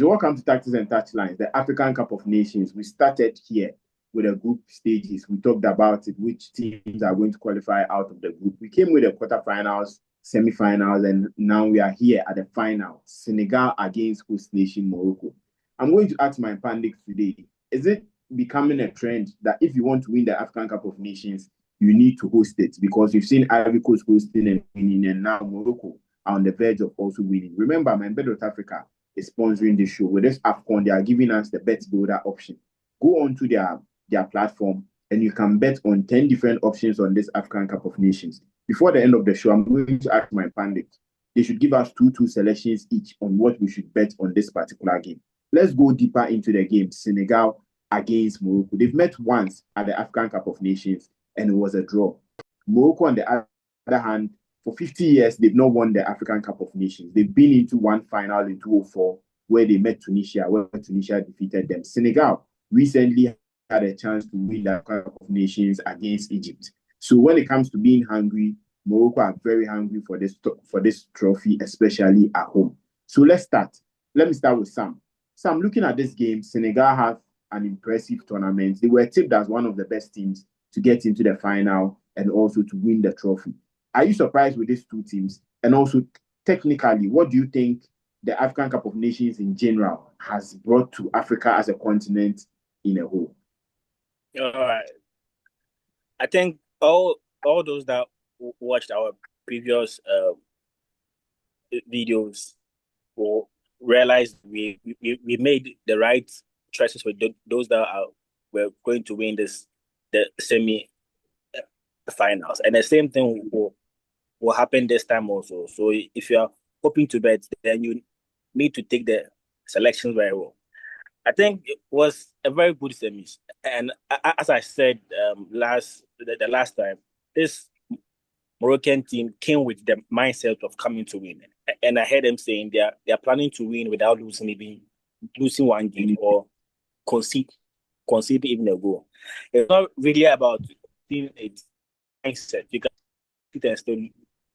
So welcome to Tactics and Touchlines, the African Cup of Nations. We started here with the group stages. We talked about it, which teams are going to qualify out of the group. We came with the quarterfinals, semi-finals, and now we are here at the final, Senegal against host nation Morocco. I'm going to ask my pundits today, is it becoming a trend that if you want to win the African Cup of Nations, you need to host it? Because you've seen Ivory Coast hosting and winning, and now Morocco are on the verge of also winning. Remember, my Bet Africa is sponsoring the show. With this AFCON, they are giving us the bet builder option. Go on to their platform and you can bet on 10 different options on this African Cup of Nations. Before the end of the show, I'm going to ask my pundits. They should give us two selections each on what we should bet on this particular game. Let's go deeper into the game. Senegal against Morocco. They've met once at the African Cup of Nations and it was a draw. Morocco, on the other hand, for 50 years, they've not won the African Cup of Nations. They've been into one final in 2004 where they met Tunisia, where Tunisia defeated them. Senegal recently had a chance to win the African Cup of Nations against Egypt. So when it comes to being hungry, Morocco are very hungry for this trophy, especially at home. So let's start. Let me start with Sam. Sam, looking at this game, Senegal have an impressive tournament. They were tipped as one of the best teams to get into the final and also to win the trophy. Are you surprised with these two teams? And also, technically, what do you think the African Cup of Nations in general has brought to Africa as a continent in a whole? I think all those that watched our previous videos will realize we made the right choices with those that were going to win the semi finals, and the same thing will happen this time also. So if you are hoping to bet, then you need to take the selections very well. I think it was a very good semis, and as I said the last time, this Moroccan team came with the mindset of coming to win, and I heard them saying they are planning to win without losing one game or concede even a goal. It's not really about being a mindset. You can still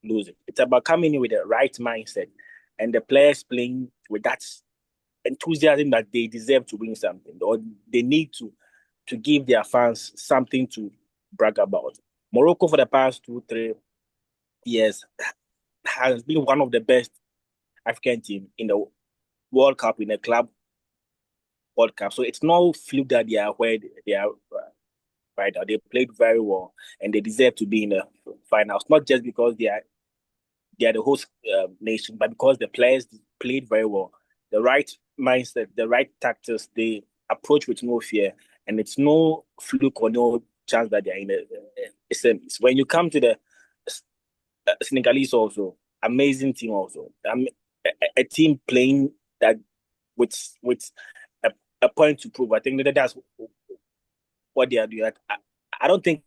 lose it. It's about coming in with the right mindset and the players playing with that enthusiasm that they deserve to win something, or they need to give their fans something to brag about. Morocco for the past 2-3 years has been one of the best African teams in the World Cup, in the Club World Cup. So it's no fluke that they are where they are right now. They played very well and they deserve to be in the finals, not just because they are the host nation, but because the players played very well. The right mindset, the right tactics, they approach with no fear, and it's no fluke or no chance that they're in the semis. When you come to the Senegalese, also amazing team, also a team playing that with a point to prove. I think that's what they are doing. I don't think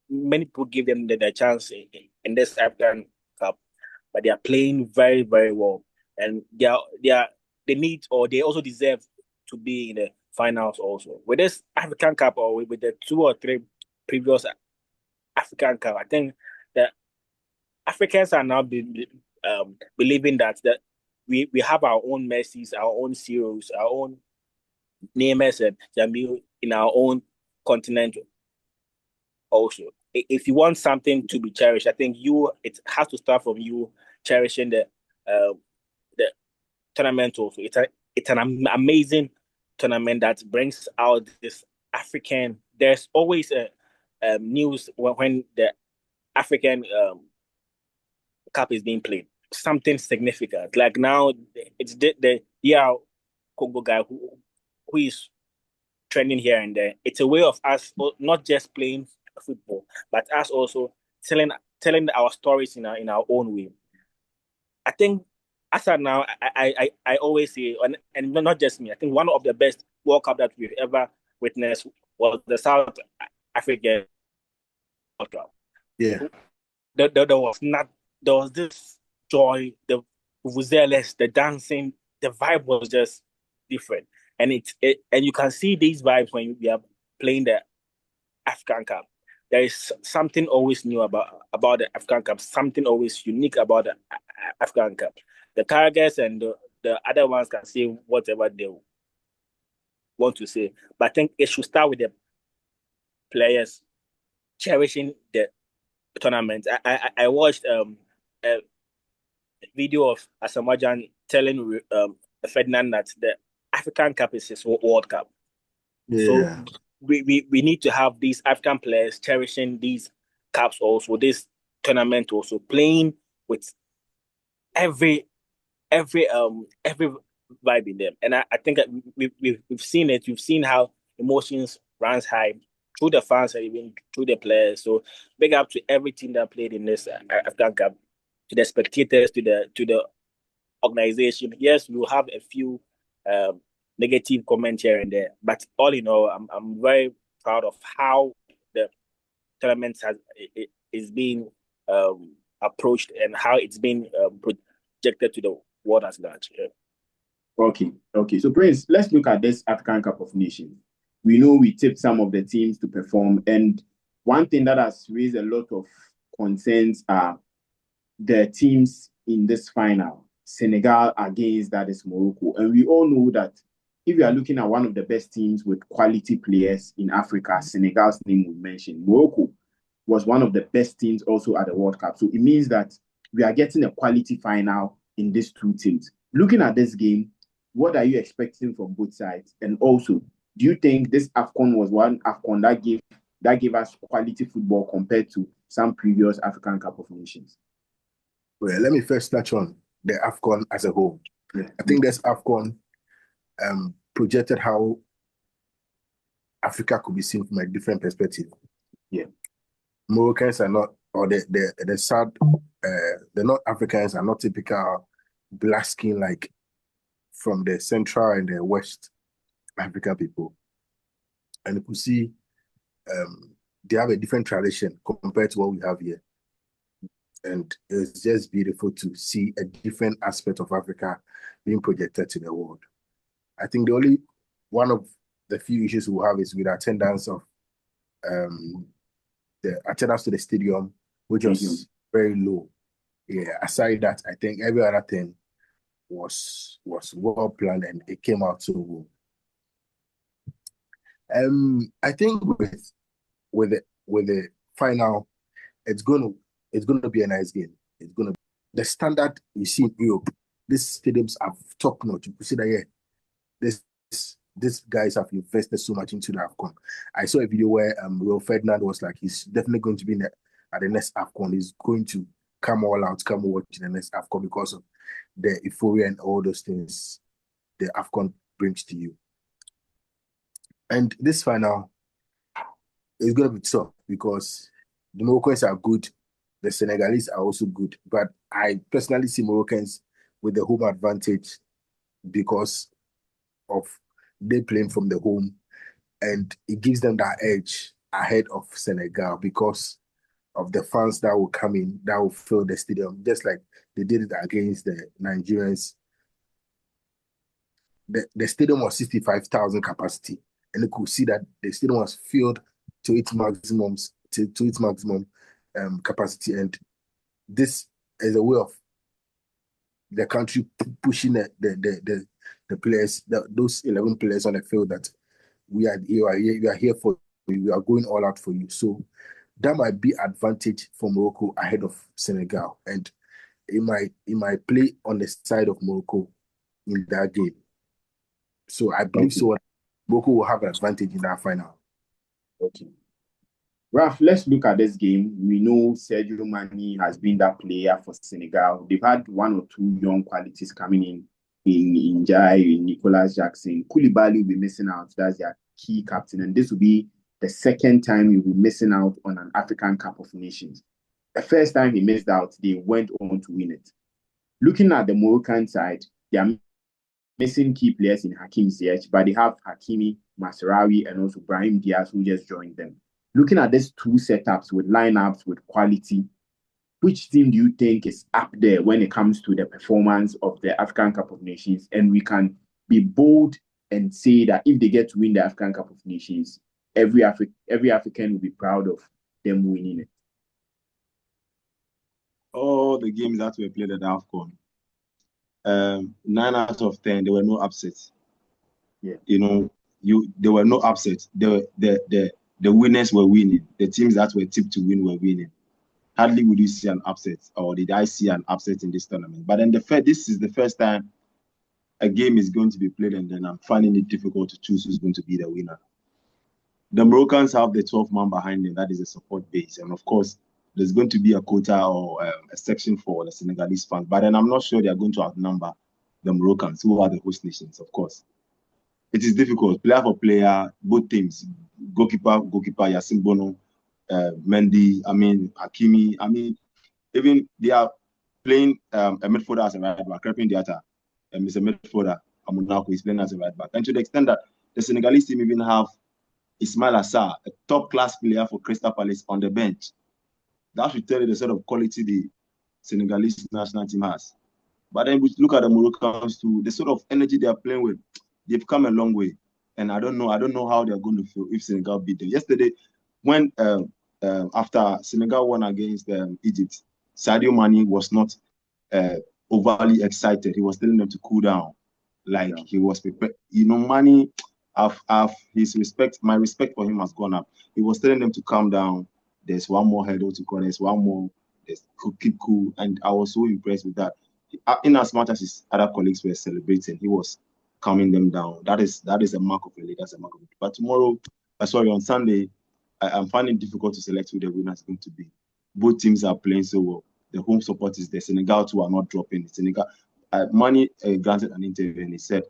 many people give them the chance in this African Cup, but they are playing very, very well, and they need, or they also deserve to be in the finals also. With this African Cup, or with the 2 or 3 previous African Cup, I think that Africans are now believing that we have our own Messis, our own Zeros, our own Neymars and Jamil in our own continent also. If you want something to be cherished, I think it has to start from you cherishing the tournament also. It's an amazing tournament that brings out this African. There's always a news when the African Cup is being played. Something significant. Like now, it's the Congo guy who is trending here and there. It's a way of us not just playing football, but us also telling our stories in our own way. I think as of now, I always say, and not just me, I think one of the best World Cup that we've ever witnessed was the South African World Cup. Yeah. There was this joy, the vuvuzelas, the dancing, the vibe was just different. And and you can see these vibes when we are playing the African Cup. There is something always new about the African Cup, something always unique about the African Cup. The targets and the other ones can say whatever they want to say. But I think it should start with the players cherishing the tournament. I watched a video of Asamajan telling Ferdinand that the African Cup is his World Cup. Yeah. So we need to have these African players cherishing these cups also, this tournament also, playing with every vibe in them. And I think that we've seen it. We've seen how emotions runs high through the fans and even through the players. So big up to every team that played in this African Cup, to the spectators, to the organization. Yes, we will have a few negative comments here and there, but all in all, I'm very proud of how the tournament is being approached and how it's been projected to the world as large. Yeah. Okay. So, Prince, let's look at this African Cup of Nations. We know we tipped some of the teams to perform, and one thing that has raised a lot of concerns are the teams in this final. Senegal against that is Morocco. And we all know that if you are looking at one of the best teams with quality players in Africa, Senegal's name we mentioned. Morocco was one of the best teams also at the World Cup. So it means that we are getting a quality final in these two teams. Looking at this game, what are you expecting from both sides? And also, do you think this AFCON was one AFCON that gave us quality football compared to some previous African Cup of Nations? Well, let me first touch on the AFCON as a whole. Yeah. I think this AFCON projected how Africa could be seen from a different perspective. Yeah. Moroccans are not, or the South, the North Africans are not typical black skin like from the Central and the West African people. And you could see they have a different tradition compared to what we have here. And it's just beautiful to see a different aspect of Africa being projected to the world. I think the only one of the few issues we'll have is with attendance of the attendance to the stadium, which was very low. Yeah, aside that, I think every other thing was well planned and it came out so well. I think with the final, it's gonna be a nice game. It's gonna be the standard you see in Europe. These stadiums are top notch. You can see that these guys have invested so much into the AFCON. I saw a video where Will Ferdinand was like, he's definitely going to be at the next AFCON. He's going to come all out, come watch the next AFCON because of the euphoria and all those things the AFCON brings to you. And this final is going to be tough because the Moroccans are good, the Senegalese are also good, but I personally see Moroccans with the home advantage because of they playing from the home, and it gives them that edge ahead of Senegal because of the fans that will come in, that will fill the stadium, just like they did it against the Nigerians. The stadium was 65,000 capacity, and you could see that the stadium was filled to its maximum capacity, and this is a way of the country pushing the players, those 11 players on the field, that we are here for you, we are going all out for you. So that might be advantage for Morocco ahead of Senegal, and it might play on the side of Morocco in that game. So I believe so. Morocco will have an advantage in that final. Okay. Raf, let's look at this game. We know Sadio Mane has been that player for Senegal. They've had one or two young qualities coming in Jai, in Nicolas Jackson. Koulibaly will be missing out. That's their key captain. And this will be the second time he'll be missing out on an African Cup of Nations. The first time he missed out, they went on to win it. Looking at the Moroccan side, they are missing key players in Hakim Ziyech, but they have Hakimi, Masraoui, and also Brahim Diaz, who just joined them. Looking at these two setups with lineups with quality, which team do you think is up there when it comes to the performance of the African Cup of Nations? And we can be bold and say that if they get to win the African Cup of Nations, every African will be proud of them winning it. All the games that were played at AFCON, 9 out of 10, there were no upsets. Yeah. There were no upsets. The winners were winning. The teams that were tipped to win were winning. Hardly would you see an upset, or did I see an upset in this tournament? But then this is the first time a game is going to be played, and then I'm finding it difficult to choose who's going to be the winner. The Moroccans have the 12 man behind them. That is a support base. And of course, there's going to be a quota or a section for the Senegalese fans. But then I'm not sure they are going to outnumber the Moroccans, who are the host nations, of course. It is difficult. Player for player, both teams. Goalkeeper, Yasin Bono, Mendy, Hakimi. Even they are playing a midfielder as a right back. Crepin Diatta is a midfielder. Monaco is playing as a right back. And to the extent that the Senegalese team even have Ismail Assar, a top-class player for Crystal Palace, on the bench. That should tell you the sort of quality the Senegalese national team has. But then we look at the Moroccans too, the sort of energy they are playing with, they've come a long way. And I don't know how they're going to feel if Senegal beat them. Yesterday, when after Senegal won against Egypt, Sadio Mane was not overly excited. He was telling them to cool down, like he was prepared. Mane, my respect for him has gone up. He was telling them to calm down. There's one more hurdle to go. There's one more. Keep cool. And I was so impressed with that. In as much as his other colleagues were celebrating, he was calming them down. That is a mark of a leader. That's a mark of it. But on Sunday, I'm finding it difficult to select who the winner is going to be. Both teams are playing so well. The home support is there. Senegal too are not dropping. Senegal, Mane granted an interview and he said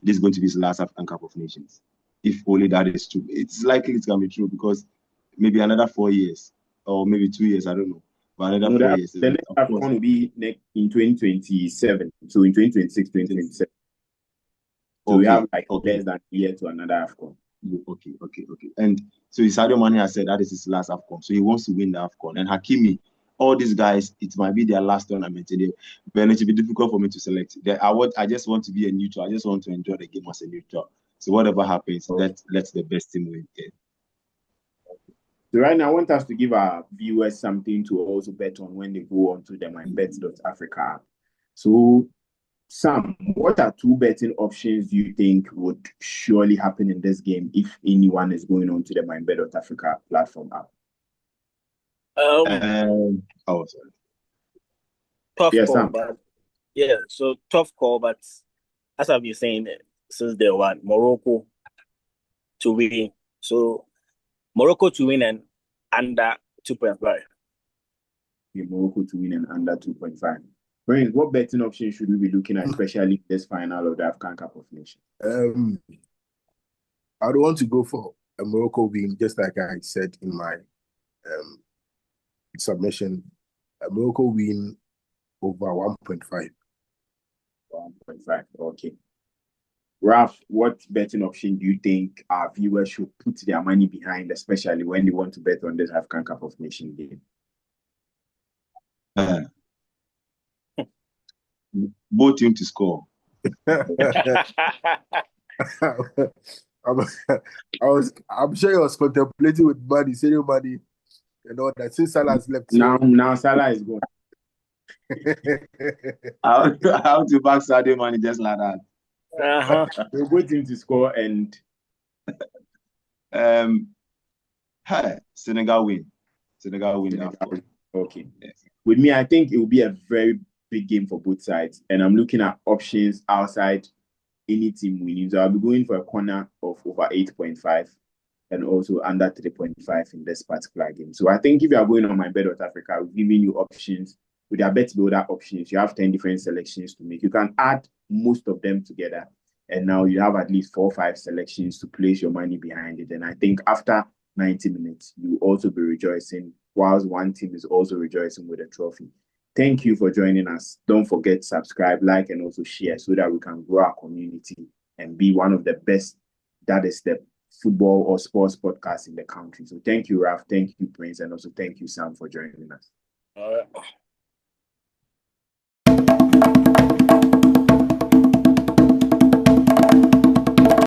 this is going to be his last AFCON Cup of Nations. If only that is true. It's likely it's going to be true because maybe another 4 years or maybe 2 years, I don't know. But another 4 years. The next AFCON will be in 2027. So in 2026, 2027. So we have less than a year to another AFCON. Okay. And so Sadio Mane has said that is his last AFCON. So he wants to win the AFCON. And Hakimi, all these guys, it might be their last tournament. But it will be difficult for me to select. I just want to be a neutral. I just want to enjoy the game as a neutral. So whatever happens, let the best team win. Okay. So right now, I want us to give our viewers something to also bet on when they go on to the mynbet.africa. So, Sam, what are 2 betting options you think would surely happen in this game if anyone is going on to the mynbet.africa platform app? Sorry. Tough call, but tough call. But as I've been saying since day one, Morocco to win. So Morocco to win and under 2.5. Morocco to win and under 2.5. Brian, what betting option should we be looking at, especially this final of the AFCON Cup of Nations? I would want to go for a Morocco win, just like I said in my submission. A Morocco win over 1.5. 1.5, okay. Ralph, what betting option do you think our viewers should put their money behind, especially when they want to bet on this AFCON Cup of Nations game? Both teams to score. I'm sure you was contemplating with money, senior money, and all that. Since Salah has left, now Salah is gone. How to back Sadio Mane just like that? We're waiting to score and Senegal win. Okay. Yes. With me, I think it will be a very big game for both sides, and I'm looking at options outside any team winning. So I'll be going for a corner of over 8.5 and also under 3.5 in this particular game. So I think if you are going on mynbet.africa, we're giving you options. With our bet builder options, you have 10 different selections to make. You can add most of them together, and now you have at least 4 or 5 selections to place your money behind it. And I think after 90 minutes, you will also be rejoicing, whilst one team is also rejoicing with a trophy. Thank you for joining us. Don't forget to subscribe, like, and also share so that we can grow our community and be one of the best, that is the football or sports podcast in the country. So thank you, Raf. Thank you, Prince. And also thank you, Sam, for joining us. All right.